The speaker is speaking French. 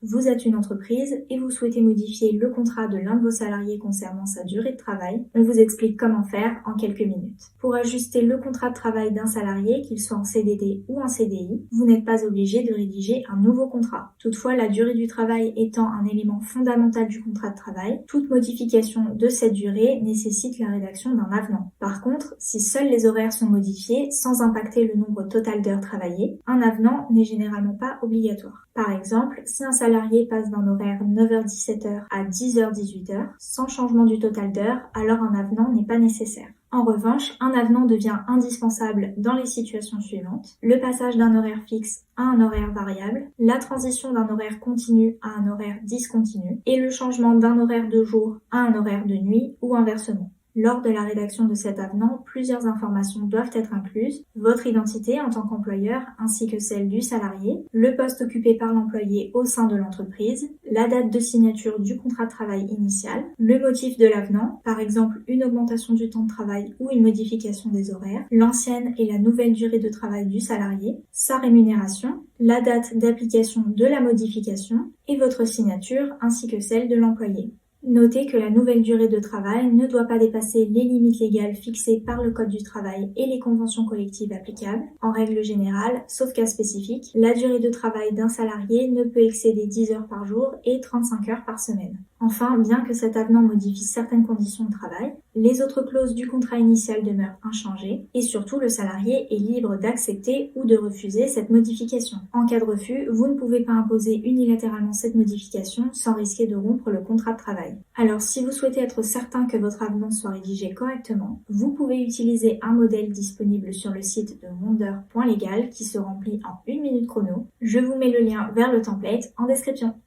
Vous êtes une entreprise et vous souhaitez modifier le contrat de l'un de vos salariés concernant sa durée de travail. On vous explique comment faire en quelques minutes. Pour ajuster le contrat de travail d'un salarié, qu'il soit en CDD ou en CDI, vous n'êtes pas obligé de rédiger un nouveau contrat. Toutefois, la durée du travail étant un élément fondamental du contrat de travail, toute modification de cette durée nécessite la rédaction d'un avenant. Par contre, si seuls les horaires sont modifiés sans impacter le nombre total d'heures travaillées, un avenant n'est généralement pas obligatoire. Par exemple, si un salarié passe d'un horaire 9h-17h à 10h-18h, sans changement du total d'heures, alors un avenant n'est pas nécessaire. En revanche, un avenant devient indispensable dans les situations suivantes: le passage d'un horaire fixe à un horaire variable, la transition d'un horaire continu à un horaire discontinu, et le changement d'un horaire de jour à un horaire de nuit ou inversement. Lors de la rédaction de cet avenant, plusieurs informations doivent être incluses: votre identité en tant qu'employeur ainsi que celle du salarié, le poste occupé par l'employé au sein de l'entreprise, la date de signature du contrat de travail initial, le motif de l'avenant, par exemple une augmentation du temps de travail ou une modification des horaires, l'ancienne et la nouvelle durée de travail du salarié, sa rémunération, la date d'application de la modification et votre signature ainsi que celle de l'employé. Notez que la nouvelle durée de travail ne doit pas dépasser les limites légales fixées par le Code du travail et les conventions collectives applicables. En règle générale, sauf cas spécifique, la durée de travail d'un salarié ne peut excéder 10 heures par jour et 35 heures par semaine. Enfin, bien que cet avenant modifie certaines conditions de travail, les autres clauses du contrat initial demeurent inchangées et surtout le salarié est libre d'accepter ou de refuser cette modification. En cas de refus, vous ne pouvez pas imposer unilatéralement cette modification sans risquer de rompre le contrat de travail. Alors si vous souhaitez être certain que votre avenant soit rédigé correctement, vous pouvez utiliser un modèle disponible sur le site de wonder.legal qui se remplit en 1 minute chrono. Je vous mets le lien vers le template en description.